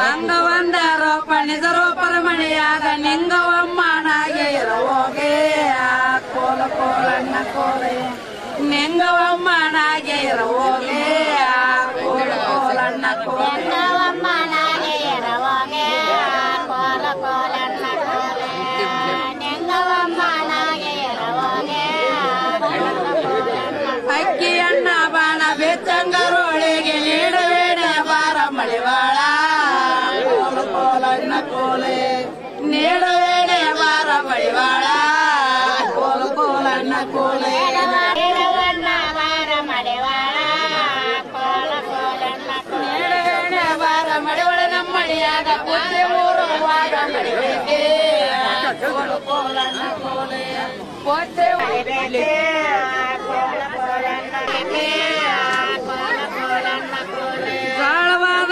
ಅಂಗವಂದರೋ ಪಣಿದರೋ ಪರಮಣಿಯಾಗ ನಿಂಗವಮ್ಮನಾಗೆ ಇರೋಗೆ ಕೋಲ ಕೋಲಣ್ಣ ಕೋಲೆ ನಿಂಗವಮ್ಮನಾಗೆ ಇರೋಗೆ ಕೋಲ ಕೋಲಣ್ಣ ಕೋಲಮ್ಮನಾಗೆ ಇರೋಗೆ ಕೋಲ ಕೋಲಣ್ಣ ಕೋಲೆ ನಿಂಗವಮ್ಮನಾಗೆ ಇರೋಗೆ ಅಕ್ಕಿಯಣ್ಣ ಬಾಣ ಬೆಚ್ಚಂಗರೋಳಿಗೆ ನೀಡಬೇಡ ಬಾರ ಮಳಿವಾಳ ಕೋಲ ಕೋಲಣ್ಣ ಕೋಲೆ ನೀಡಬೇಡ ಬಾರ ಮಳಿವಾಳ ಕೋಲ ಕೋಲಣ್ಣ ಕೋಲೆ ನೀಡವಣ್ಣ ಬಾರ ಮಳಿವಾಳ ಕೋಲ ಕೋಲಣ್ಣ ನೀಡಬೇಡ ಬಾರ ಮಳಿವಾಳ ನಮ್ಮಡಿಯಾಗ ಪೂಜೆ ಊರುವಾಗ ಮಡಿಬೇಕೆ ಕೋಲ ಕೋಲಣ್ಣ ಕೋಲೆ ಪೂಜೆ ಮಡಿಬೇಕೆ ಕೋಲ ಕೋಲಣ್ಣ ಕೋಲ ಕೋಲಣ್ಣ ಕೋಲೆ ಕಾಳವಾದ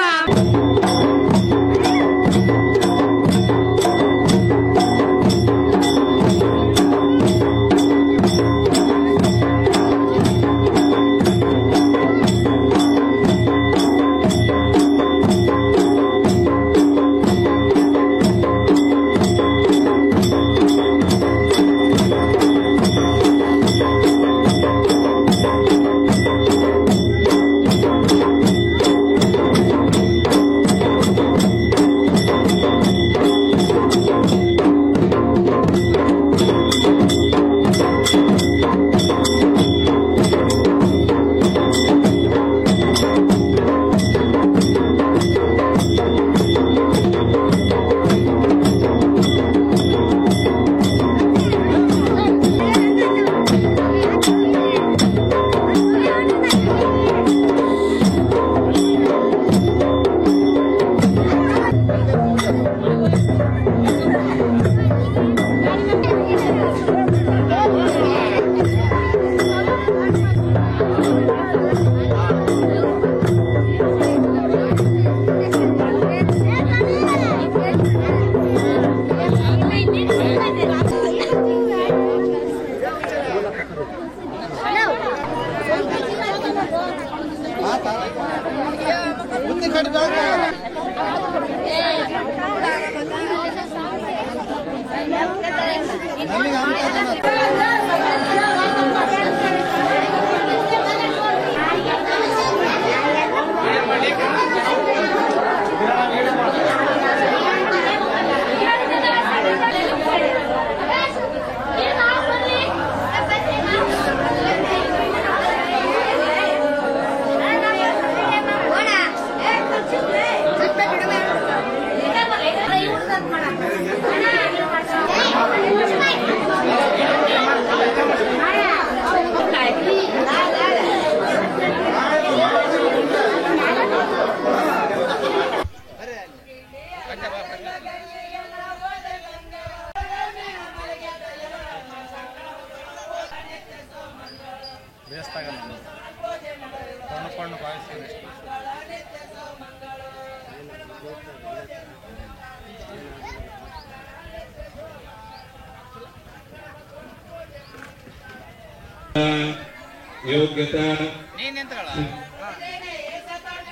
ಯೋಗ್ಯತಾ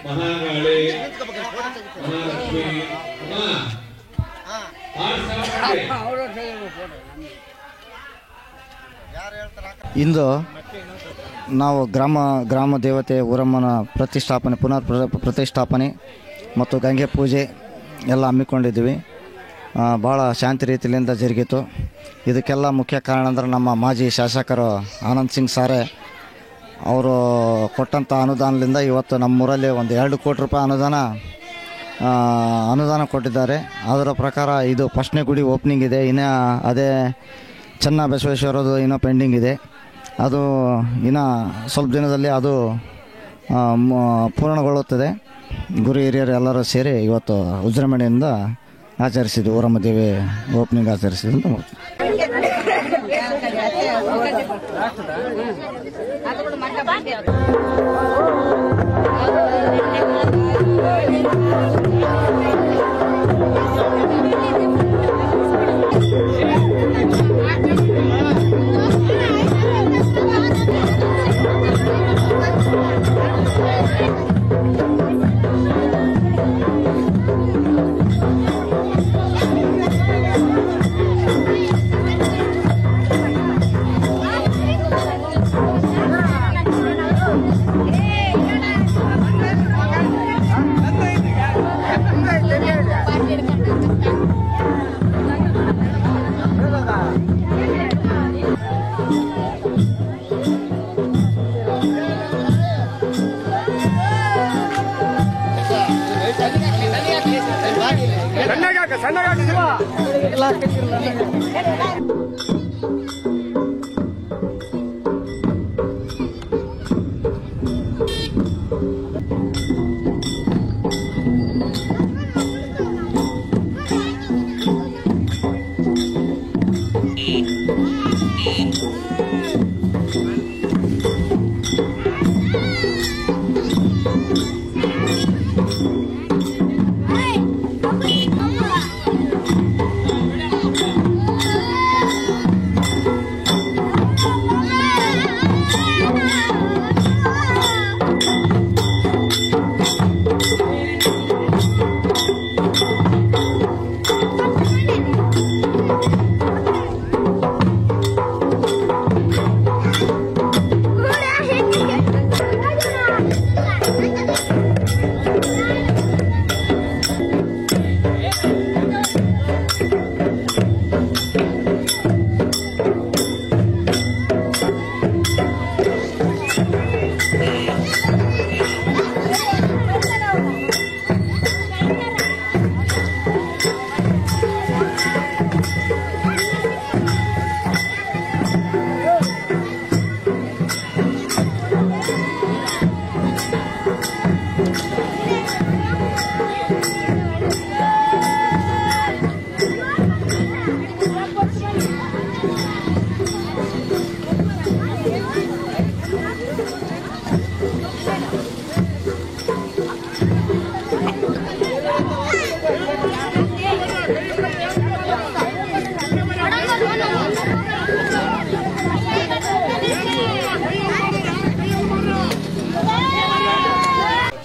ಮಹಾಕಾಳಿ ಮಹಾಲಕ್ಷ್ಮಿ ಇಂದು ನಾವು ಗ್ರಾಮ ದೇವತೆ ಊರಮ್ಮನ ಪ್ರತಿಷ್ಠಾಪನೆ ಪ್ರತಿಷ್ಠಾಪನೆ ಮತ್ತು ಗಂಗೆ ಪೂಜೆ ಎಲ್ಲ ಹಮ್ಮಿಕೊಂಡಿದ್ದೀವಿ. ಭಾಳ ಶಾಂತಿ ರೀತಿಯಿಂದ ಜರುಗಿತು. ಇದಕ್ಕೆಲ್ಲ ಮುಖ್ಯ ಕಾರಣ ಅಂದರೆ ನಮ್ಮ ಮಾಜಿ ಶಾಸಕರು ಆನಂದ್ ಸಿಂಗ್ ಸಾರೆ ಅವರು ಕೊಟ್ಟಂಥ ಅನುದಾನದಿಂದ ಇವತ್ತು ನಮ್ಮೂರಲ್ಲಿ ಒಂದು 2 ಕೋಟಿ ರೂಪಾಯಿ ಅನುದಾನ ಕೊಟ್ಟಿದ್ದಾರೆ. ಅದರ ಪ್ರಕಾರ ಇದು ಫಸ್ಟ್ನೇ ಗುಡಿ ಓಪನಿಂಗ್ ಇದೆ. ಇನ್ನು ಅದೇ ಚೆನ್ನ ಬಸವೇಶ್ವರದು ಇನ್ನೂ ಪೆಂಡಿಂಗ್ ಇದೆ. ಅದು ಇನ್ನು ಸ್ವಲ್ಪ ದಿನದಲ್ಲಿ ಅದು ಪೂರ್ಣಗೊಳ್ಳುತ್ತದೆ. ಗುರು ಹಿರಿಯರು ಎಲ್ಲರೂ ಸೇರಿ ಇವತ್ತು ವಿಜೃಂಭಣೆಯಿಂದ ಆಚರಿಸಿದ್ವಿ. ಊರಮ್ಮ ದೇವಿ ಓಪನಿಂಗ್ ಆಚರಿಸಿದ್ವಿ ಅಂತ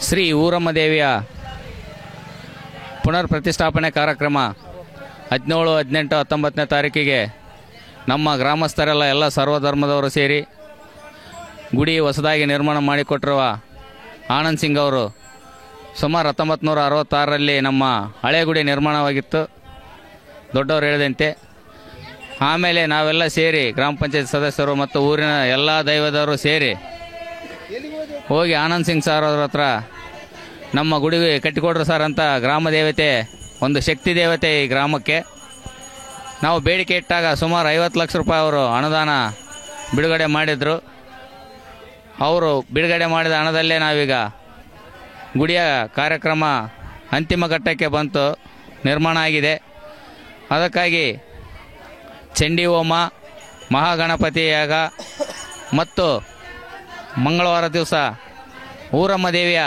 ಶ್ರೀ ಊರಮ್ಮ ದೇವಿಯ ಪುನರ್ ಪ್ರತಿಷ್ಠಾಪನೆ ಕಾರ್ಯಕ್ರಮ 17, 18, 19ನೇ ತಾರೀಕಿಗೆ ನಮ್ಮ ಗ್ರಾಮಸ್ಥರೆಲ್ಲ ಎಲ್ಲ ಸರ್ವಧರ್ಮದವರು ಸೇರಿ ಗುಡಿ ಹೊಸದಾಗಿ ನಿರ್ಮಾಣ ಮಾಡಿಕೊಟ್ಟಿರುವ ಆನಂದ್ ಸಿಂಗ್ ಅವರು ಸುಮಾರು 1966ರಲ್ಲಿ ನಮ್ಮ ಹಳೆ ಗುಡಿ ನಿರ್ಮಾಣವಾಗಿತ್ತು, ದೊಡ್ಡವರು ಹೇಳಿದಂತೆ. ಆಮೇಲೆ ನಾವೆಲ್ಲ ಸೇರಿ ಗ್ರಾಮ ಪಂಚಾಯತ್ ಸದಸ್ಯರು ಮತ್ತು ಊರಿನ ಎಲ್ಲ ದೈವದವರು ಸೇರಿ ಹೋಗಿ ಆನಂದ್ ಸಿಂಗ್ ಸರ್ ಅವ್ರ ಹತ್ರ ನಮ್ಮ ಗುಡಿಗೆ ಕಟ್ಟಿಕೊಡ್ರು ಸರ್ ಅಂತ, ಗ್ರಾಮ ದೇವತೆ ಒಂದು ಶಕ್ತಿ ದೇವತೆ ಈ ಗ್ರಾಮಕ್ಕೆ. ನಾವು ಬೇಡಿಕೆ ಇಟ್ಟಾಗ ಸುಮಾರು 50 ಲಕ್ಷ ರೂಪಾಯಿ ಅವರು ಅನುದಾನ ಬಿಡುಗಡೆ ಮಾಡಿದರು. ಅವರು ಬಿಡುಗಡೆ ಮಾಡಿದ ಹಣದಲ್ಲೇ ನಾವೀಗ ಗುಡಿಯ ಕಾರ್ಯಕ್ರಮ ಅಂತಿಮ ಘಟ್ಟಕ್ಕೆ ಬಂತು, ನಿರ್ಮಾಣ ಆಗಿದೆ. ಅದಕ್ಕಾಗಿ ಚಂಡಿ ಹೋಮ, ಮಹಾಗಣಪತಿ ಯಾಗ ಮತ್ತು ಮಂಗಳವಾರ ದಿವಸ ಊರಮ್ಮ ದೇವಿಯ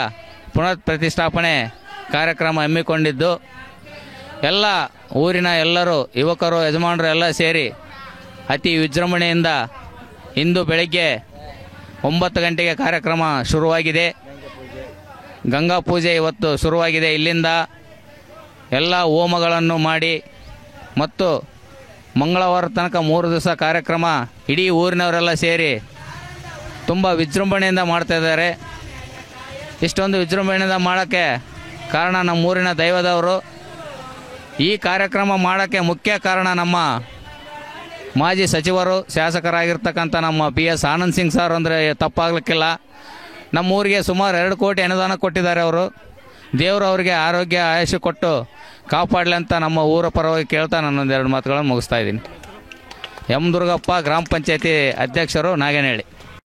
ಪುನರ್ ಪ್ರತಿಷ್ಠಾಪನೆ ಕಾರ್ಯಕ್ರಮ ಹಮ್ಮಿಕೊಂಡಿದ್ದು, ಎಲ್ಲ ಊರಿನ ಎಲ್ಲರೂ ಯುವಕರು ಯಜಮಾನರು ಎಲ್ಲ ಸೇರಿ ಅತಿ ವಿಜೃಂಭಣೆಯಿಂದ ಇಂದು ಬೆಳಗ್ಗೆ 9 ಗಂಟೆಗೆ ಕಾರ್ಯಕ್ರಮ ಶುರುವಾಗಿದೆ. ಗಂಗಾ ಪೂಜೆ ಇವತ್ತು ಶುರುವಾಗಿದೆ. ಇಲ್ಲಿಂದ ಎಲ್ಲ ಹೋಮಗಳನ್ನು ಮಾಡಿ ಮತ್ತು ಮಂಗಳವಾರ ತನಕ 3 ದಿವಸ ಕಾರ್ಯಕ್ರಮ ಇಡೀ ಊರಿನವರೆಲ್ಲ ಸೇರಿ ತುಂಬ ವಿಜೃಂಭಣೆಯಿಂದ ಮಾಡ್ತಾಯಿದ್ದಾರೆ. ಇಷ್ಟೊಂದು ವಿಜೃಂಭಣೆಯಿಂದ ಮಾಡೋಕ್ಕೆ ಕಾರಣ ನಮ್ಮೂರಿನ ದೈವದವರು. ಈ ಕಾರ್ಯಕ್ರಮ ಮಾಡೋಕ್ಕೆ ಮುಖ್ಯ ಕಾರಣ ನಮ್ಮ ಮಾಜಿ ಸಚಿವರು, ಶಾಸಕರಾಗಿರ್ತಕ್ಕಂಥ ನಮ್ಮ PS ಆನಂದ್ ಸಿಂಗ್ ಸರ್ ಅಂದರೆ ತಪ್ಪಾಗಲಿಕ್ಕಿಲ್ಲ. ನಮ್ಮೂರಿಗೆ ಸುಮಾರು 2 ಕೋಟಿ ಅನುದಾನ ಕೊಟ್ಟಿದ್ದಾರೆ ಅವರು. ದೇವರು ಅವರಿಗೆ ಆರೋಗ್ಯ ಆಯುಷ್ಯ ಕೊಟ್ಟು ಕಾಪಾಡಲಿ ಅಂತ ನಮ್ಮ ಊರ ಪರವಾಗಿ ಕೇಳ್ತಾ ನನ್ನೊಂದು 2 ಮಾತುಗಳನ್ನು ಮುಗಿಸ್ತಾ ಇದ್ದೀನಿ. ಎಂ ದುರ್ಗಪ್ಪ, ಗ್ರಾಮ ಪಂಚಾಯತಿ ಅಧ್ಯಕ್ಷರು, ನಾಗೇನಹಳ್ಳಿ.